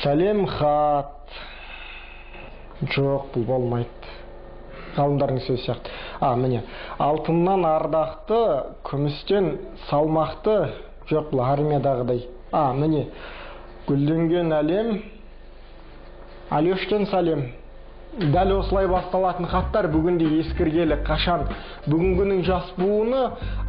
Сәлем хат. Жоқ, бұл болмайды. Ғалымдардың сөзі сияқты. Міне, алтыннан ардақты, күмістен салмақты. Жоқ, бұл армиядағыдай. Міне, гүлденген әлем, Алештен сәлем. Дәл осылай басталатын хаттар бүгінде ескіргелі қашан. Бүгінгінің жас буыны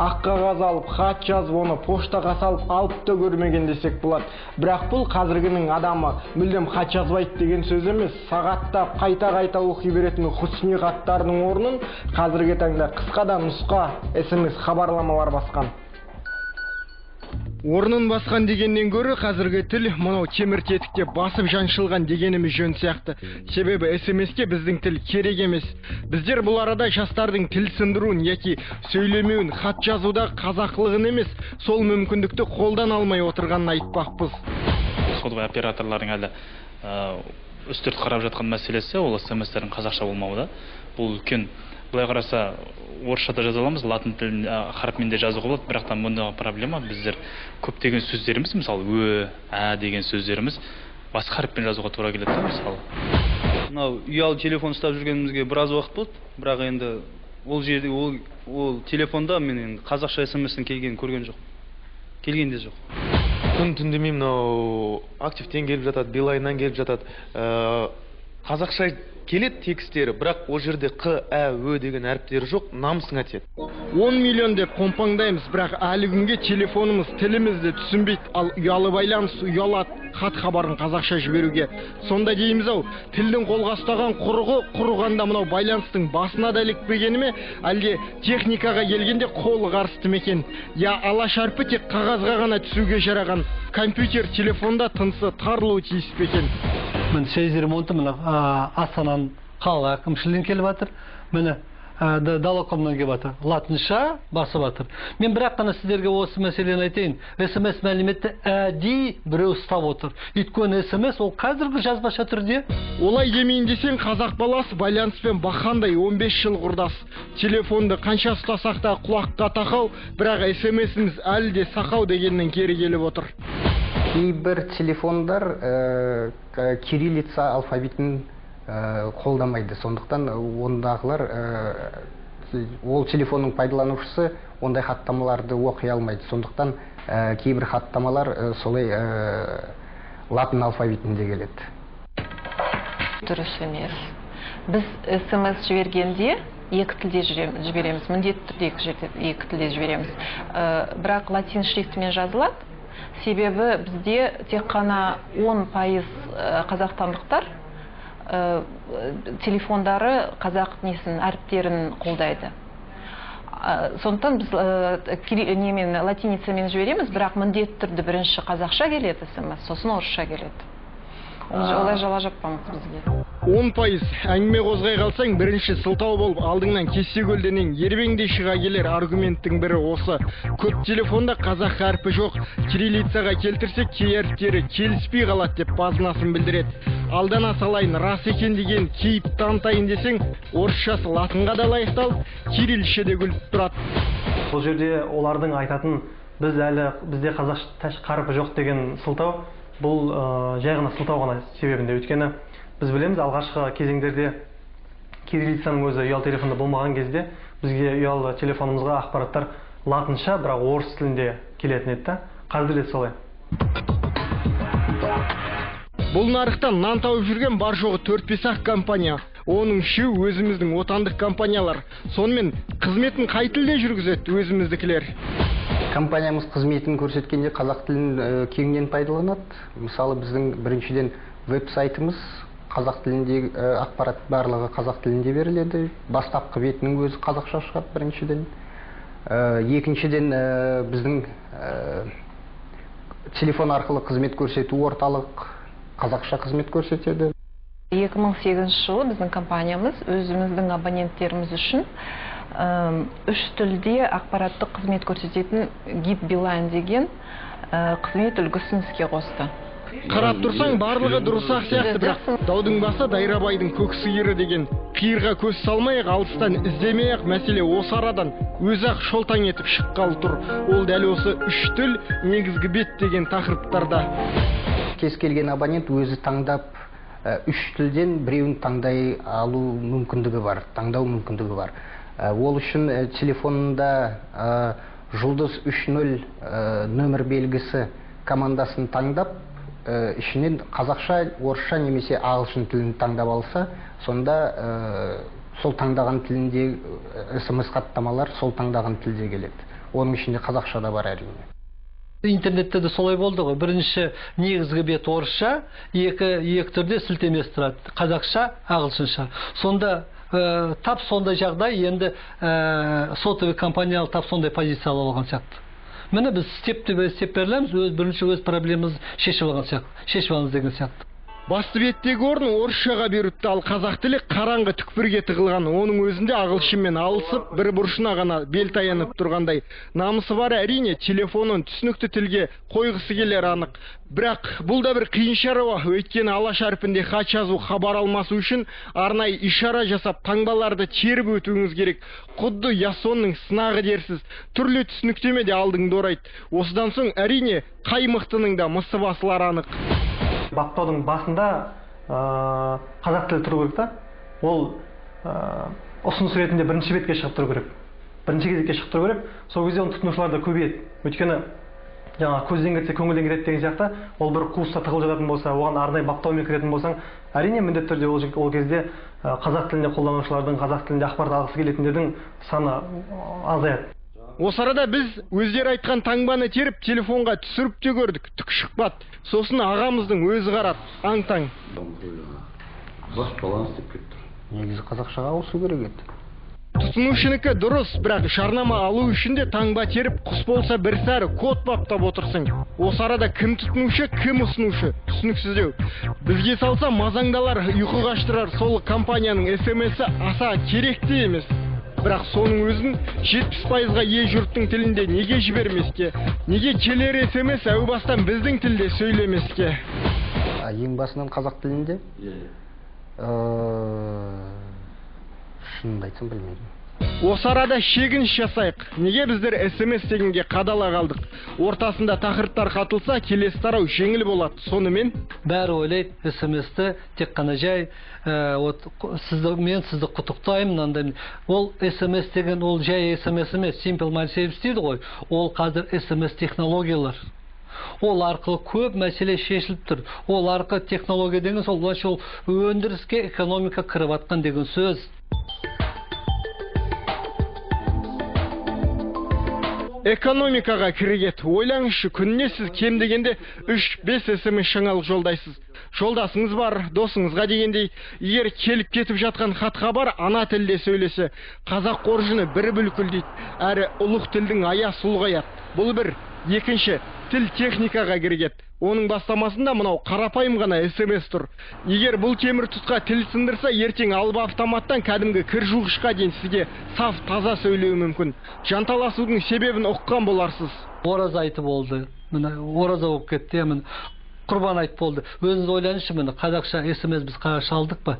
ақ қағаз алып, хат жазып, оны поштаға салып, алып та көрмеген десек болады. Бірақ бұл қазіргінің адамы мүлдем хат жазбайды деген сөз емес. Сағаттап, қайта-қайта оқи беретін хусни хаттарының орнын қазіргі таңда қысқадан нұсқа, SMS хабарламалар басқан. Орнын басқан дегеннен гөрі қазіргі тіл мынау темір тетікте басып жаншылған дегеніміз жөн сияқты. Себебі SMS-ке біздің тіл керек емес. Біздер бұл арада жастардың тіл сындыруын яки сөйлемеуін, хат жазуда қазақылығын емес, сол мүмкіндікті қолдан алмай отырғанын айтпақпыз. Сотбай операторлардың әлі үстірт қарап жатқан мәселесі ол SMS-тердің қазақша болмауы да. Бұл үлкен. Былай қараса, орысша да жаза аламыз, латын тілін харпмен де жазуға болады, бірақ та мұндағы проблема біздер көптеген сөздеріміз, мысалы деген сөздеріміз басқа харппен жазуға тура келеді, мысалы. Мынау ұялы телефон ұстап жүргенімізге біраз уақыт болды, бірақ енді ол жерде ол телефонда мен енді қазақша SMS-тің келгенін көрген жоқ. Келген де жоқ. Күн түндемей мынау активтен келіп жатады, Билайннан келіп жатады. Қазақша келет текстері, бірақ ол жерде Қ, Ә, Ө деген әріптері жоқ, намысыңа тиеді. 10 миллион деп помпаңдаймыз, бірақ әлі күнге телефонымыз, тілімізді түсінбейді, ал ұялы байланыс ұялады хат хабарын қазақша жіберуге. Сонда дейміз-ау, тілдің қолға ұстаған құрығанда мынау байланыстың басына да ілікпегені ме, әлде техникаға келгенде қолы қарысты мекен? Я ала шарпы тек қағазға ғана түсуге жараған, компьютер, телефонда тынысы тарылуы тиіс пе екен? Мен сөз ремонты Астанадан қалаға әкімшіліктен келіп жатыр. Міне Далакомнан келіп жатыр. Латынша басып жатыр. Мен бірақ қана сіздерге осы мәселені айтайын. SMS мәліметті әдейі біреу ұстап отыр. Өйткені SMS ол қазіргі жазбаша түрде. Олай демейін десең, қазақ баласы байланыспен бақандай 15 жыл құрдас. Телефонды қанша ұстасақ та құлаққа тақау, бірақ SMS-іміз әлі де сақау дегеннен кері келіп отыр. Кейбір телефондар кириллица алфавитін қолдамайды. Сондықтан ондағылар ол телефонның пайдаланушысы ондай хаттамаларды оқи алмайды. Сондықтан кейбір хаттамалар солай латын алфавитінде келеді. Дұрыс емес. Біз SMS жібергенде екі тілде жібереміз. Міндетті түрде екі тілде жібереміз. Бірақ латин шрифтімен жазылады. Себебі бізде тек қана 10% қазақстандықтар телефондары қазақ әріптерін қолдайды. Сондықтан біз латиницамен жібереміз, бірақ міндетті түрде бірінші қазақша келеді SMS, сосын орысша келеді. Олай жала жаппамыз бізге. 10% әңгіме қозғай қалсаң, бірінші сылтау болып алдыңнан кесе көлденең ербеңдей шыға келер аргументтің бірі осы. Көп телефонда қазақ әрпі жоқ, кириллицаға келтірсек кей әріптері келіспей қалады деп базынасын білдіреді. Алдана салайын, рас екен деген кейіп танытайын десең, орысшасы латынға да лайықталып, кириллше де күліп тұрады. Бұл жерде олардың айтатын бізде қазақ қарпі жоқ деген сылтау, бұл жай ғана сылтау ғана себебінде. Өйткені біз білеміз, алғашқы кезеңдерде кириллицаның өзі ұялы телефонда болмаған кезде бізге ұялы телефонымызға ақпараттар латынша, бірақ орыс тілінде келетін еді. Қазір де солай. Бұл нарықтан нан тауып жүрген бар жоғы 4-5 компания. Оның үшеуі өзіміздің отандық компаниялар. Сонымен қызметін қай тілде жүргізеді өзіміздікілер? Компаниямыз қызметін көрсеткенде қазақ тілін кеңінен пайдаланады. Мысалы, біздің біріншіден веб-сайтымыз қазақ тіліндегі ақпарат барлығы қазақ тілінде беріледі. Бастапқы бетінің өзі қазақша шығады біріншіден. Екіншіден біздің телефон арқылы қызмет көрсету орталық қазақша қызмет көрсетеді. 2008 жылы біздің компаниямыз өзіміздің абоненттеріміз үшін 3 тілде ақпараттық қызмет көрсететін Git Билайн деген қызмет үлгісін іске қосты. Қарап тұрсаң, барлығы дұрыс-ақ сияқты, бірақ даудың басы Дайрабайдың көк сиыры деген. Қиырға көз салмай-ақ, алыстан іздемей-ақ мәселе осы арадан өзі-ақ шолтаң етіп шыққалы тұр. Ол дәл осы 3 тіл негізгі бет деген тақырыптарда. кез келген абонент өзі таңдап үш тілден біреуін таңдай алу мүмкіндігі бар, таңдау мүмкіндігі бар. Ол үшін телефонында жұлдыз 30 нөмір белгісі командасын таңдап, ішінен қазақша, орысша немесе ағылшын тілін таңдап алса, сонда сол таңдаған тілінде SMS хаттамалар сол таңдаған тілде келеді. Оның ішінде қазақша да бар әрине. Интернетте де солай болды ғой. Бірінші негізгі бет орысша, екі түрде сілтемесі тұрады. қазақша, ағылшынша. Сонда тап сондай жағдай, енді сотовый компаниялар тап сондай позиция алған сияқты. Міне біз степ берілеміз, бірінші өз проблемамызды шешіп алыңыз деген сияқты. Басты беттегі орын орысшаға беріпті, ал қазақ тілі қараңғы түкпірге тығылған. Оның өзінде ағылшынмен алысып, бір бұрышына ғана бел таянып тұрғандай. Намысы бар әрине, телефонын түсінікті тілге қойғысы келер анық. Бірақ бұл да бір қиын шаруа, өйткені алаш әрпінде хат жазу, хабар алмасу үшін арнайы ишара жасап, таңбаларды теріп өтуіңіз керек. Құдды Ясонның сынағы дерсіз, түрлі түсініктеме де алдыңды орайды. Осыдан соң әрине қай мықтының да мысы басылар анық. Баптаудың басында қазақ тілі тұру керек та. Ол ұсыныс ретінде бірінші бетке шығып тұру керек. Бірінші кезекке шығып тұру керек. Сол кезде оны тұтынушылар да көбейеді. Өйткені жаңа көзден кетсе көңілден кетеді деген сияқты, ол бір қуыста тығылып жататын болса, оған арнайы баптаумен кіретін болсаң, әрине міндетті түрде ол кезде қазақ тілінде қолданушылардың, қазақ тілінде ақпарат алғысы келетіндердің саны азаяды. Осы арада біз өздері айтқан таңбаны теріп телефонға түсіріп те көрдік, түк шықпады. Сосын ағамыздың өзі қарады, аң-таң. Қазақша баланс деп кетті. Негізі қазақшаға ауысу керек еді. Тұтынушынікі дұрыс, бірақ жарнама алу үшін де таңба теріп, құс болса бір сәрі код баптап отырсың. Осы арада кім тұтынушы, кім ұсынушы, түсініксіздеу. Бізге салса мазаңдалар, ұйқы қаштырар, сол компанияның SMS-і аса керекті емес. Бірақ соның өзін 70%-ға ие жұрттың тілінде неге жібермеске? Неге келер SMS әу бастан біздің тілде сөйлемеске? Ең басынан қазақ тілінде? Шынымды айтсам білмеймін. Осы арада шегініс жасайық. Неге біздер SMS дегенге қадала қалдық? Ортасында тақырыптар қатылса, келесі тарау жеңіл болады. Сонымен бәрі ойлайды, SMS-ті тек қана жай мен сізді құттықтаймын, мынандай. Ол SMS деген ол жай SMS емес, simple message дейді ғой. Ол қазір SMS технологиялар. Ол арқылы көп мәселе шешіліп тұр. Ол арқылы технология деген сол өндіріске, экономика кіріп атқан деген сөз. Экономикаға кірігет. Ойлаңызшы, күніне сіз кем дегенде 3-5 SMS шыңалық жолдайсыз. Жолдасыңыз бар, досыңызға дегендей, егер келіп кетіп жатқан хатқа бар, ана тілде сөйлесе, қазақ қоржыны бір бүлкілдейді, әрі ұлық тілдің аясы ұлғаяды. Бұл бір. Екінші, тіл техникаға кірігет. Оның бастамасында мынау қарапайым ғана SMS тұр. Егер бұл темір тұтқа тіл сындырса, ертең алып автоматтан кәдімгі кір жуғышқа дейін сізге саф, таза сөйлеуі мүмкін. Жанталасудың себебін ұққан боларсыз. Ораза айты болды. Міне ораза болып кетті. Құрбан айт болды. Өзіңіз ойлаңызшы, міне қазақша SMS біз қазақша алдық па?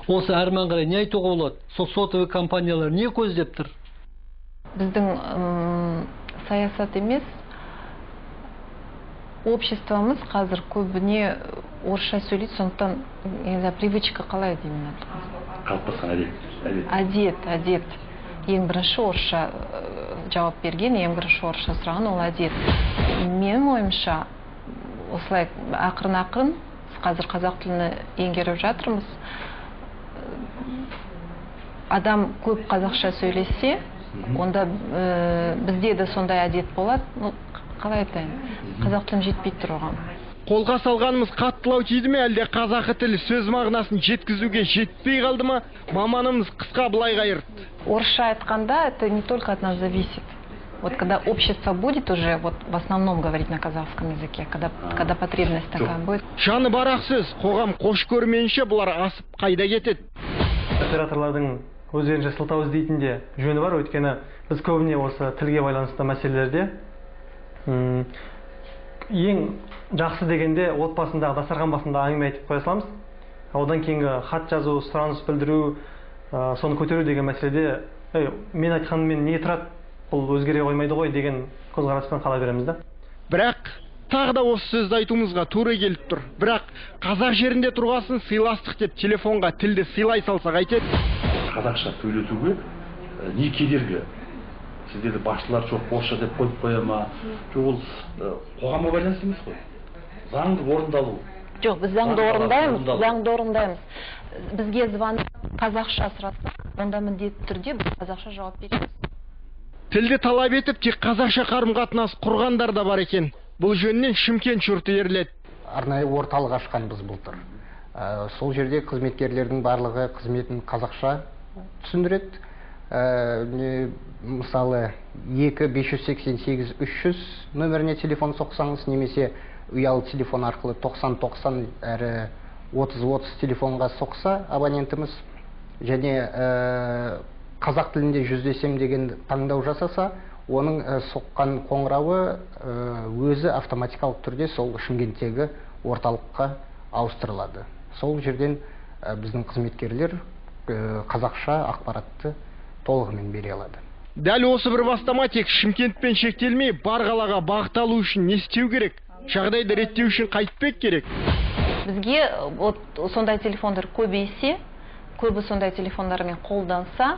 Осы әрмен қарай не айтуға болады? Сол сотовый компаниялар не көздеп тұр? Біздің саясат емес, обществомыз қазір көбіне орысша сөйлейді, сондықтан привычка қалай деймін. Қалыптасқан әдет. Ең бірінші орысша жауап берген, ең бірінші орысша сұраған ол әдет. Менің ойымша, осылай ақырын қазір қазақ тілін еңгеріп жатырмыз. Адам көп қазақша сөйлесе, онда бізде де сондай әдет болады. Қалай айтайын? Қазақ тілім жетпей тұр оған. Қолға салғанымыз қаттылау тиді ме, әлде қазақы тілі сөз мағынасын жеткізуге жетпей қалды ма? Маманымыз қысқа былай қайырды. Орысша айтқанда это не только от нас зависит. Вот когда общество будет уже в основном говорить на казахском языке, когда потребность такая будет. Жаны барақ сөз, қоғам қош көрмейінше бұлар асып қайда кетеді? Операторлардың өздерінше сылтау іздейтін де жөні бар, өйткені біз көбіне осы тілге байланысты мәселелерде ең жақсы дегенде отбасындағы дастархан басында әңгіме айтып қоя саламыз. Одан кейінгі хат жазу, сұраныс білдіру, соны көтеру деген мәселеде мен айтқаныммен не тұрады, бұл өзгере қоймайды ғой деген көзқараспен қала береміз да. Бірақ тағы да осы сөзді айтуымызға тура келіп тұр. Бірақ қазақ жерінде тұрғасын сыйластық деп телефонға тілді сыйлай салсақ айтеді. Қазақша сөйлетуге не кедергі? Сіздерде басшылар жоқ, орысша деп қойып қоя ма? Жоқ, ол қоғамға байланысты емес қой. Заңды орындалу. Жоқ, біз заңды орындаймыз. Бізге звонып қазақша сұраса, онда міндетті түрде біз қазақша жауап береміз. Тілді талап етіп, тек қазақша қарым-қатынас құрғандар да бар екен. Бұл жөнінен Шымкент жұрты ерледі. Арнайы орталық ашқан біз былтыр. Сол жерде қызметкерлердің барлығы қызметін қазақша түсіндіреді. Мысалы 2-588-300 нөміріне телефон соқсаңыз, немесе ұялы телефон арқылы 90-90 әрі 30-30 телефонға соқса абонентіміз, және қазақ тілінде жүздесем деген таңдау жасаса, оның соққан қоңырауы өзі автоматикалық түрде сол Шымкенттегі орталыққа ауыстырылады. Сол жерден біздің қызметкерлер қазақша ақпаратты толығымен бере алады. Дәл осы бір бастама тек Шымкентпен шектелмей, бар қалаға бағытталу үшін не істеу керек? Жағдайды реттеу үшін қайтпек керек? Бізге сондай телефондар көбейсе, көбі сондай телефондармен қолданса,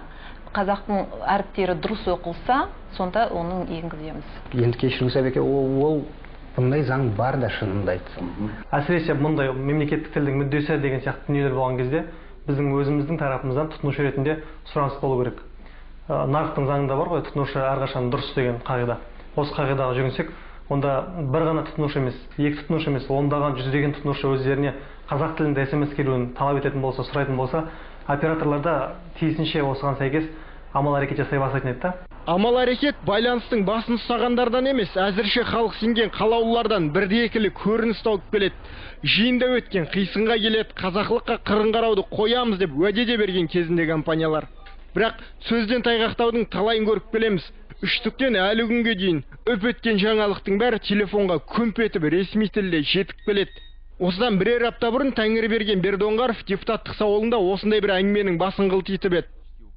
қазақтың әріптері дұрыс оқылса, сонда оның енгіземіз. Енді кешіріңіз Әбеке, ол бұндай заң бар да, шынында айтсам. Әсіресе мұндай мемлекеттік тілдің мүддесі деген сияқты дүниелер болған кезде біздің өзіміздің тарапымыздан тұтынушы ретінде сұраныс болу керек. Нарықтың заңында бар ғой, тұтынушы әрқашан дұрыс деген қағида. Осы қағидаға жүгінсек, онда бір ғана тұтынушы емес, екі тұтынушы емес, ондаған жүздеген тұтынушы өздеріне қазақ тілінде SMS келуін талап ететін болса, сұрайтын болса, операторларда тиісінше осыған сәйкес амал әрекет жасай бастайтын еді. Амал әрекет байланыстың басын ұстағандардан емес, әзірше халық сенген қалаулылардан бірде-екілі көрініс тауып келеді. Жиында өткен қисынға келеді, қазақылыққа қырын қарауды қоямыз деп уәде де берген кезінде компаниялар. Бірақ сөзден тайғақтаудың талайын көріп келеміз. Үштіктен әлі күнге дейін өп өткен жаңалықтың бәрі телефонға көмп етіп ресми тілде жетіп келеді. Осыдан бірер апта бұрын Тәңірберген Бердоңғаров депутаттық сауалында осындай бір әңгіменің басын қылтитып еді.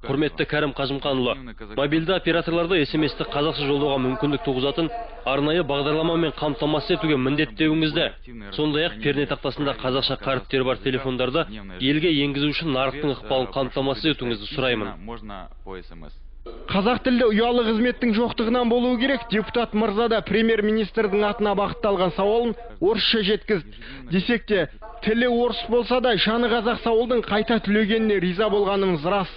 Құрметті Кәрім Қажымқанұлы, мобильді операторларды SMS-ті қазақша жолдауға мүмкіндік туғызатын арнайы бағдарламамен қамтамасыз етуге міндеттеуіңізді, сондай-ақ перне тақтасында қазақша қаріптері бар телефондарды елге енгізу үшін нарықтың ықпалын қамтамасыз етуіңізді сұраймын. Қазақ тілді ұялы қызметтің жоқтығынан болуы керек. Депутат мырза да премьер-министрдің атына бағытталған сауалын орысша жеткізді. Десек те, тілі орыс болса да, жаны қазақ сауалдың қайта түлегеніне риза болғанымыз рас.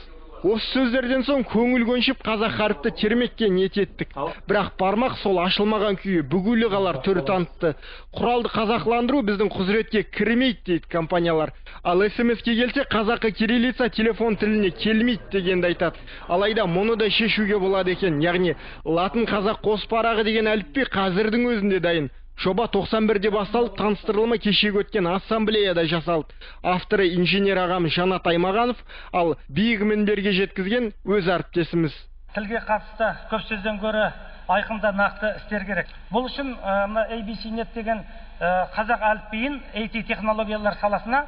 Осы сөздерден соң көңіл көншіп қазақ харіпті термекке ниет еттік. Бірақ бармақ сол ашылмаған күйі бүгілі қалар түрі танытты. Құралды қазақландыру біздің құзыретке кірмейді дейді компаниялар. Ал SMS-ке келсе қазақы кириллица телефон тіліне келмейді дегенді айтады. Алайда мұны да шешуге болады екен. Яғни латын қазақ қоспарағы деген әліпби қазірдің өзінде дайын. Жоба 91-де басталып, таныстырылымы кешегі өткен ассамблеяда жасалды. Авторы инженер ағамыз Жанат Аймағанов, ал биік мінберге жеткізген өз әріптесіміз. Тілге қатысты көп сөзден гөрі айқында нақты істер керек. Бұл үшін ABC-net деген қазақ әліпбиін IT технологиялар саласына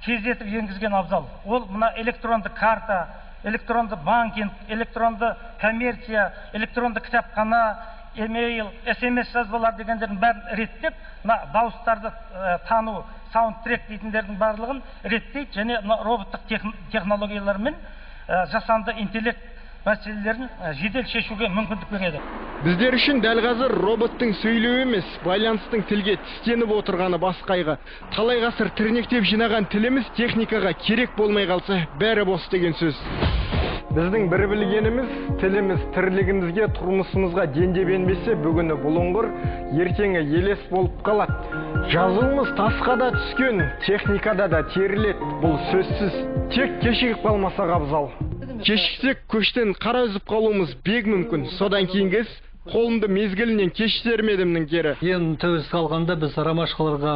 тездетіп енгізген абзал. Ол мына электронды карта, электронды банкинг, электронды коммерция, электронды кітапхана, емейл, SMS жазбалар дегендердің бәрін реттеп, дауыстарды тану, саундтрек дейтіндердің барлығын реттейді, және роботтық технологиялармен жасанды интеллект мәселелерін жедел шешуге мүмкіндік береді. Біздер үшін дәл қазір роботтың сөйлеуі емес, байланыстың тілге тістеніп отырғаны басқайғы. Талай ғасыр тірнектеп жинаған тіліміз техникаға керек болмай қалса, бәрі бос деген сөз. Біздің бір білгеніміз, тіліміз тірлігімізге, тұрмысымызға дендеп енбесе, бүгіні бұлыңғыр, ертеңі елес болып қалады. Жазуымыз тасқа да түскен, техникада да терілет. Бұл сөзсіз, тек кешігіп қалмаса абзал. Кешіксек көштен қара үзіп қалуымыз бек мүмкін. Содан кейінгі іс қолымды мезгілінен кеш сермедімнің кері. Ең тәуелсіз қалғанда біз ромашкаларға,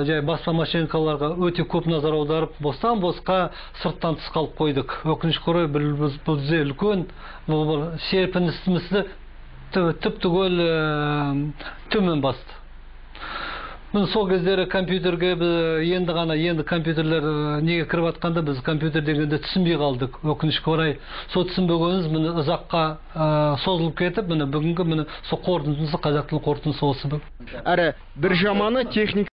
жай баспа машинкаларға өте көп назар аударып, бостан босқа сырттан тыс қалып қойдық. Өкінішке орай бізде үлкен серпінісімізді түп түгел төмен басты. міне сол кездері компьютерге енді компьютерлер неге кіріп жатқанда біз компьютер дегенде түсінбей қалдық, өкінішке орай. Сол түсінбегеніміз міне ұзаққа созылып кетіп, міне бүгінгі міне сол қорытындысы, қазақ тілінің қорытындысы осы. Әрі бір жаманы техник